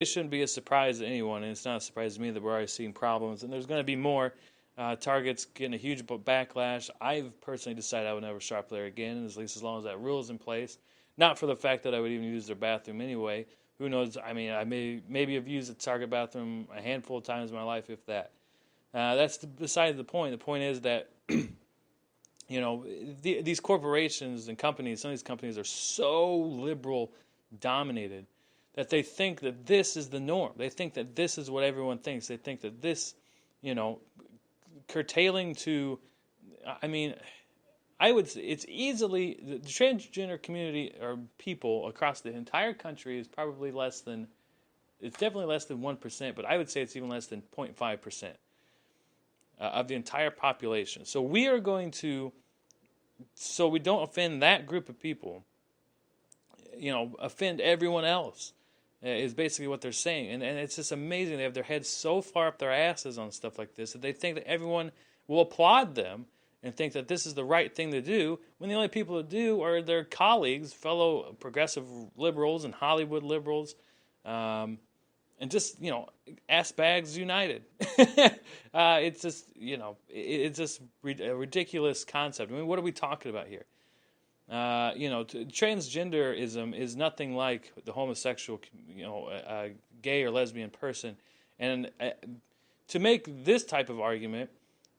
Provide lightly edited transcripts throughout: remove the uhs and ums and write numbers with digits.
it shouldn't be a surprise to anyone, and it's not a surprise to me that we're already seeing problems, and there's going to be more. Target's getting a huge backlash. I've personally decided I would never shop there again, at least as long as that rule is in place. Not for the fact that I would even use their bathroom anyway. Who knows? I mean, I maybe have used the Target bathroom a handful of times in my life, if that. That's beside the point. The point is that these corporations and companies, some of these companies are so liberal dominated that they think that this is the norm. They think that this is what everyone thinks. They think that this, curtailing to, I mean, I would say it's easily, the transgender community or people across the entire country is probably less than, it's definitely less than 1%, but I would say it's even less than 0.5% of the entire population. So we are going to, so we don't offend that group of people, offend everyone else. Is basically what they're saying. And it's just amazing. They have their heads so far up their asses on stuff like this that they think that everyone will applaud them and think that this is the right thing to do, when the only people that do are their colleagues, fellow progressive liberals and Hollywood liberals, and just, ass bags united. It's just, it's just a ridiculous concept. I mean, what are we talking about here? Transgenderism is nothing like the homosexual, gay or lesbian person. And to make this type of argument,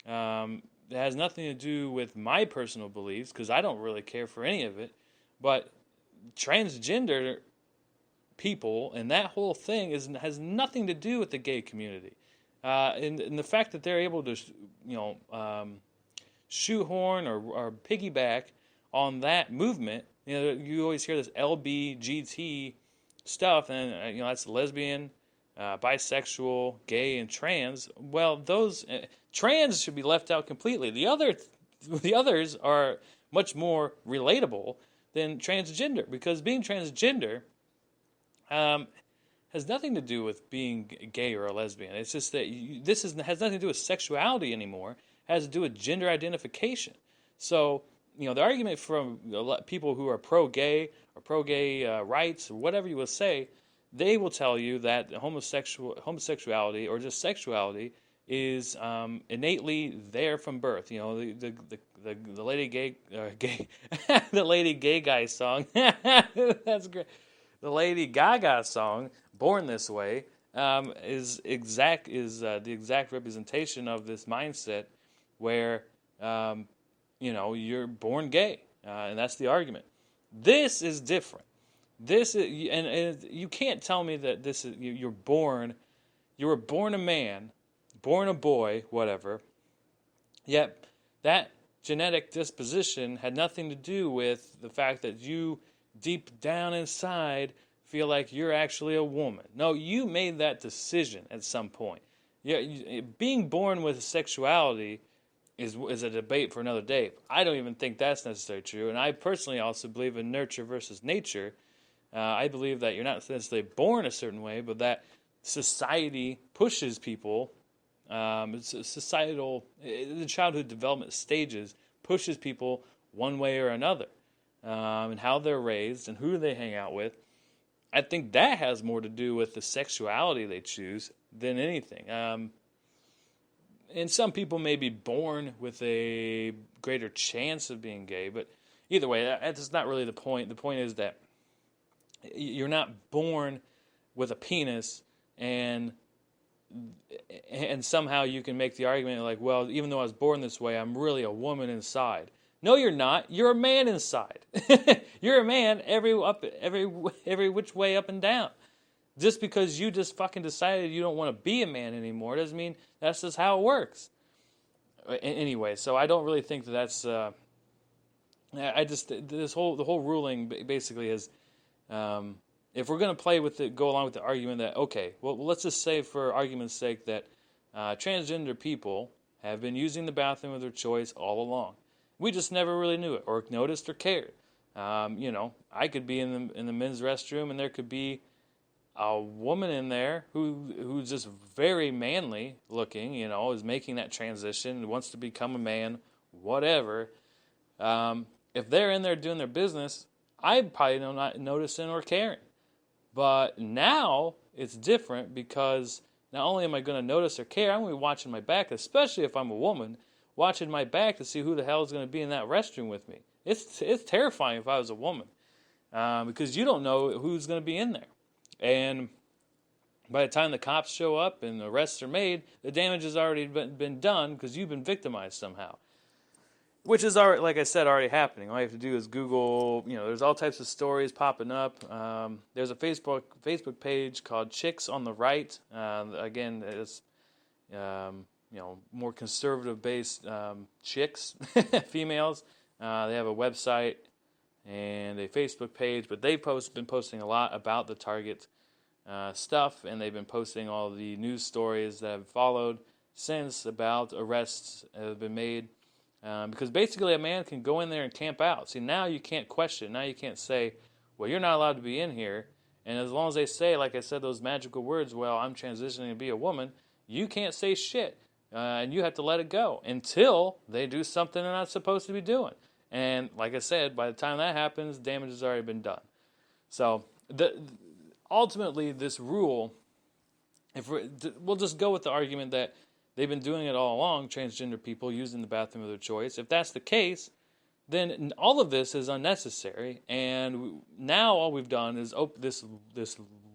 it has nothing to do with my personal beliefs, because I don't really care for any of it. But transgender people and that whole thing has nothing to do with the gay community. And the fact that they're able to, shoehorn or piggyback on that movement, you always hear this LBGT stuff, and that's lesbian, bisexual, gay, and trans. Well, those trans should be left out completely. The others are much more relatable than transgender, because being transgender has nothing to do with being gay or a lesbian. It's just that has nothing to do with sexuality anymore. It has to do with gender identification. So, the argument from people who are pro-gay or pro-gay rights or whatever you will say, they will tell you that homosexuality or just sexuality is innately there from birth. The Lady Gay the Lady Gay Guy song. That's great. The Lady Gaga song, "Born This Way," is the exact representation of this mindset where you're born gay, and that's the argument. This is different. This is, and you can't tell me that this is you were born a man, born a boy, whatever. Yet that genetic disposition had nothing to do with the fact that you deep down inside feel like you're actually a woman. No, you made that decision at some point. Yeah, being born with sexuality is a debate for another day. I don't even think that's necessarily true, and I personally also believe in nurture versus nature. I believe that you're not necessarily born a certain way, but that society pushes people. The childhood development stages pushes people one way or another, and how they're raised and who they hang out with. I think that has more to do with the sexuality they choose than anything. And some people may be born with a greater chance of being gay, but either way, that's not really the point. The point is that you're not born with a penis, and somehow you can make the argument like, well, even though I was born this way, I'm really a woman inside. No, you're not. You're a man inside. You're a man every which way up and down. Just because you just fucking decided you don't want to be a man anymore doesn't mean that's just how it works. Anyway, so I don't really think that's. The whole ruling basically is, if we're going to go along with the argument that, okay, well, let's just say for argument's sake that transgender people have been using the bathroom of their choice all along. We just never really knew it or noticed or cared. I could be in the men's restroom and there could be a woman in there who's just very manly looking, is making that transition, wants to become a man, whatever. If they're in there doing their business, I'd probably not noticing or caring. But now it's different because not only am I going to notice or care, I'm going to be watching my back, especially if I'm a woman, watching my back to see who the hell is going to be in that restroom with me. It's terrifying if I was a woman because you don't know who's going to be in there. And by the time the cops show up and the arrests are made, the damage has already been done because you've been victimized somehow. Which is, already, like I said, already happening. All you have to do is Google, there's all types of stories popping up. There's a Facebook page called Chicks on the Right. Again, it's, more conservative-based chicks, females. They have a website and a Facebook page, but they've been posting a lot about the Target stuff, and they've been posting all the news stories that have followed since about arrests that have been made. Because basically a man can go in there and camp out. See, now you can't question. Now you can't say, well, you're not allowed to be in here. And as long as they say, like I said, those magical words, well, I'm transitioning to be a woman, you can't say shit. And you have to let it go until they do something they're not supposed to be doing. And like I said, by the time that happens, damage has already been done. So ultimately, this rule, we'll just go with the argument that they've been doing it all along, transgender people using the bathroom of their choice. If that's the case, then all of this is unnecessary. And now all we've done is this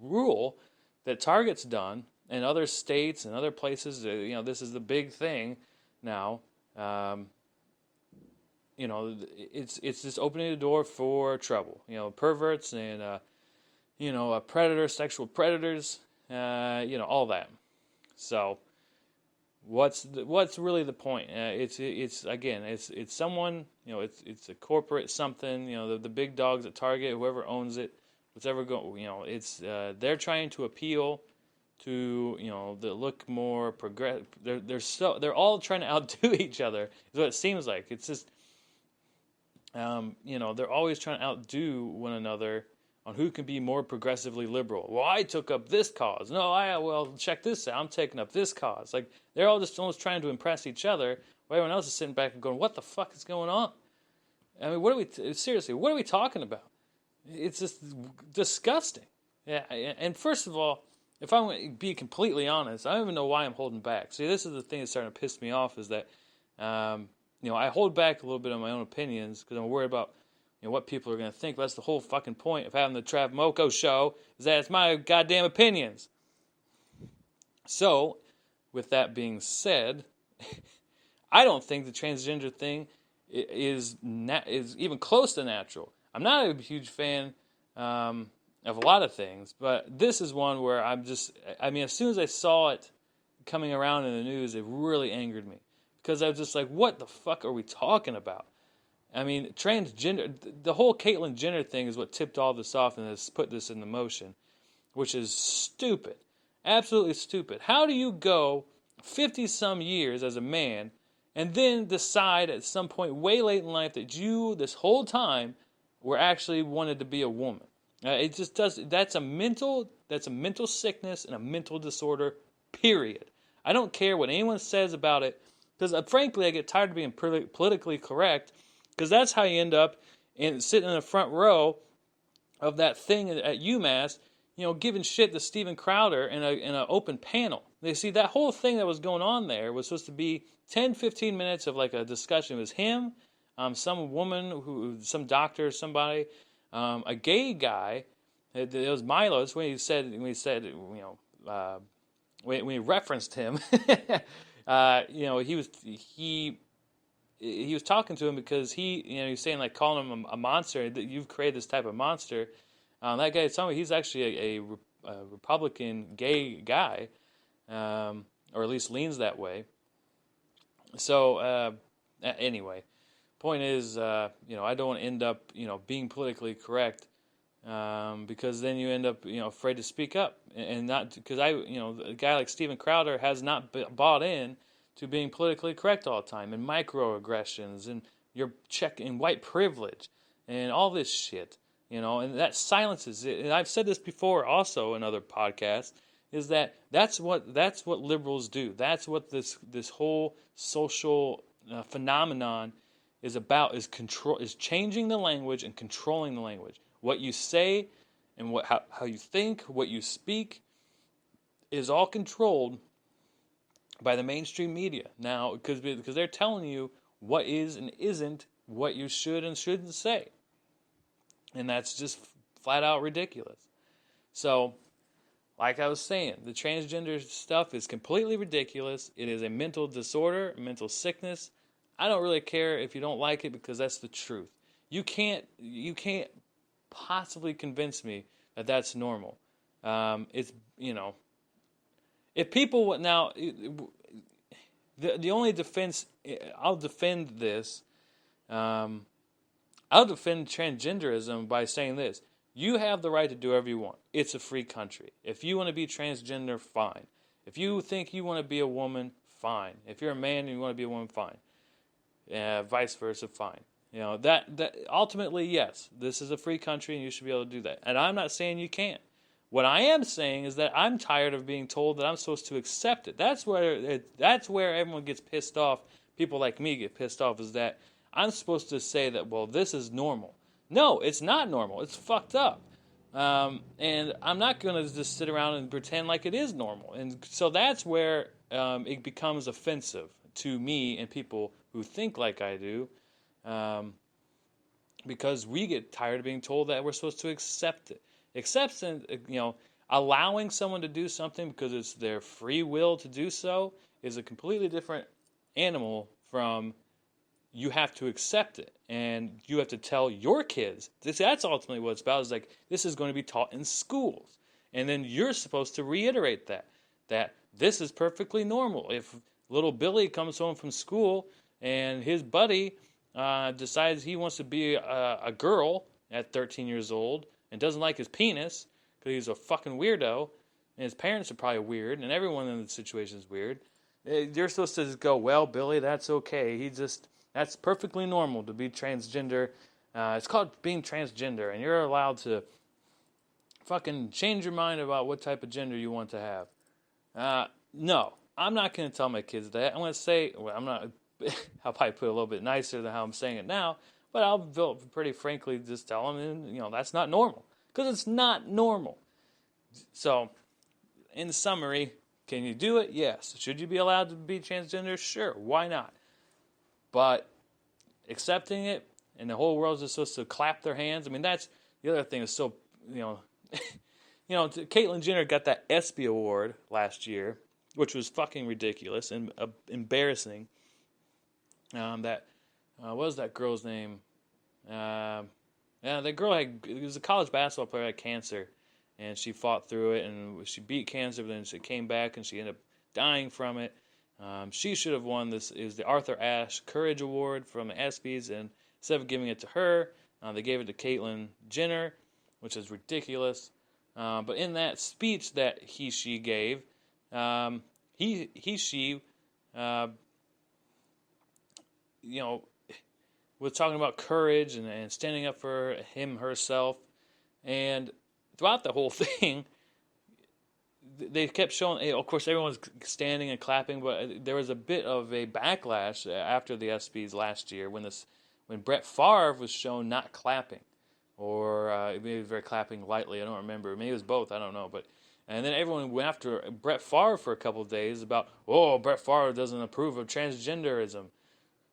rule that Target's done, and other states and other places. This is the big thing now. It's just opening the door for trouble. Perverts and predators, sexual predators. All that. So. What's really the point? It's someone, it's a corporate something, the big dogs at Target, whoever owns it, they're trying to appeal to, the look more progressive. They're all trying to outdo each other. Is what it seems like. It's just, they're always trying to outdo one another on who can be more progressively liberal. Well, I took up this cause. No, check this out. I'm taking up this cause. Like, they're all just almost trying to impress each other, while everyone else is sitting back and going, what the fuck is going on? I mean, what are we talking about? It's just disgusting. Yeah, and first of all, if I'm going to be completely honest, I don't even know why I'm holding back. See, this is the thing that's starting to piss me off is that, I hold back a little bit on my own opinions because I'm worried about what people are going to think. That's the whole fucking point of having the Trav Moco show, is that it's my goddamn opinions. So, with that being said, I don't think the transgender thing is even close to natural. I'm not a huge fan of a lot of things, but this is one where as soon as I saw it coming around in the news, it really angered me. Because I was just like, what the fuck are we talking about? I mean, transgender, the whole Caitlyn Jenner thing is what tipped all this off and has put this into motion, which is stupid. Absolutely stupid. How do you go 50-some years as a man and then decide at some point way late in life that you, this whole time, were actually wanted to be a woman? It just does. That's a mental sickness and a mental disorder, period. I don't care what anyone says about it, because frankly, I get tired of being politically correct. Because that's how you end up sitting in the front row of that thing at UMass, giving shit to Steven Crowder in an open panel. They see that whole thing that was going on there was supposed to be 10, 15 minutes of like a discussion. It was him, some woman, some doctor, somebody, a gay guy. It was Milo. That's when he referenced him. He was talking to him because he was saying, like, calling him a monster, that you've created this type of monster. That guy told me he's actually a Republican gay guy, or at least leans that way. So, anyway, point is, I don't want to end up, being politically correct, because then you end up, afraid to speak up, and not because a guy like Steven Crowder has not bought in to being politically correct all the time, and microaggressions, and your and white privilege, and all this shit, and that silences it. And I've said this before, also in other podcasts, is that's what liberals do. That's what this whole social phenomenon is about. Is changing the language and controlling the language. What you say, and how you think, what you speak. is all controlled by the mainstream media now, because they're telling you what is and isn't what you should and shouldn't say, and that's just flat out ridiculous. So, like I was saying, the transgender stuff is completely ridiculous. It is a mental disorder, a mental sickness. I don't really care if you don't like it, because that's the truth. You can't possibly convince me that that's normal. It's, if people now, the only defense, I'll defend this. I'll defend transgenderism by saying this: you have the right to do whatever you want. It's a free country. If you want to be transgender, fine. If you think you want to be a woman, fine. If you're a man and you want to be a woman, fine. Vice versa, fine. That ultimately, yes, this is a free country and you should be able to do that. And I'm not saying you can't. What I am saying is that I'm tired of being told that I'm supposed to accept it. That's where everyone gets pissed off. People like me get pissed off, is that I'm supposed to say that, well, this is normal. No, it's not normal. It's fucked up. And I'm not going to just sit around and pretend like it is normal. And so that's where it becomes offensive to me and people who think like I do, because we get tired of being told that we're supposed to accept it. Acceptance, allowing someone to do something because it's their free will to do so is a completely different animal from you have to accept it. And you have to tell your kids. That's ultimately what it's about. Is like, this is going to be taught in schools. And then you're supposed to reiterate that this is perfectly normal. If little Billy comes home from school and his buddy decides he wants to be a girl at 13 years old and doesn't like his penis because he's a fucking weirdo, and his parents are probably weird, and everyone in the situation is weird, you're supposed to just go, well, Billy, that's okay. That's perfectly normal to be transgender. It's called being transgender, and you're allowed to fucking change your mind about what type of gender you want to have. No, I'm not going to tell my kids that. I'm going to say, well, I'm not, I'll probably put it a little bit nicer than how I'm saying it now, but I'll pretty frankly just tell them, and, that's not normal. Because it's not normal. So, in summary, can you do it? Yes. Should you be allowed to be transgender? Sure. Why not? But accepting it, and the whole world is supposed to clap their hands. I mean, that's the other thing is so, Caitlyn Jenner got that ESPY award last year, which was fucking ridiculous and embarrassing. What was that girl's name? That girl was a college basketball player, had cancer, and she fought through it, and she beat cancer, but then she came back, and she ended up dying from it. She should have won this. It was the Arthur Ashe Courage Award from the ESPYs, and instead of giving it to her, they gave it to Caitlyn Jenner, which is ridiculous. But in that speech that she gave, she was talking about courage and standing up for herself. And throughout the whole thing, they kept showing, of course, everyone's standing and clapping, but there was a bit of a backlash after the ESPYs last year when Brett Favre was shown not clapping. Or maybe they were clapping lightly, I don't remember. Maybe it was both, I don't know. And then everyone went after Brett Favre for a couple of days about, Brett Favre doesn't approve of transgenderism.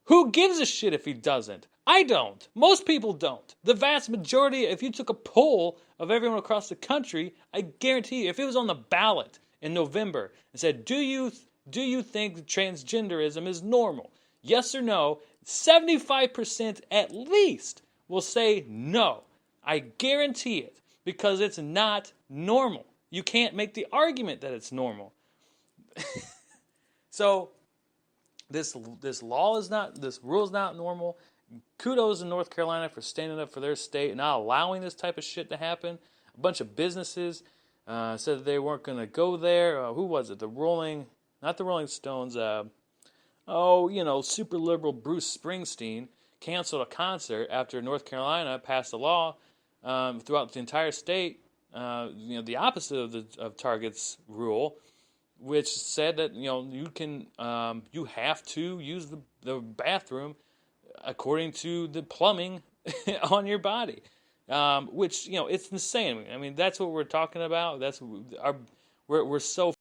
Who gives a shit if he doesn't? I don't. Most people don't. The vast majority, if you took a poll of everyone across the country, I guarantee you, if it was on the ballot in November and said, do you think transgenderism is normal? Yes or no, 75% at least will say no. I guarantee it, because it's not normal. You can't make the argument that it's normal. So, this rule is not normal. Kudos to North Carolina for standing up for their state and not allowing this type of shit to happen. A bunch of businesses said that they weren't going to go there. Who was it? Not the Rolling Stones. Super liberal Bruce Springsteen canceled a concert after North Carolina passed a law throughout the entire state. The opposite of Target's rule, which said that you have to use the bathroom according to the plumbing on your body, which it's insane. I mean, that's what we're talking about. We're so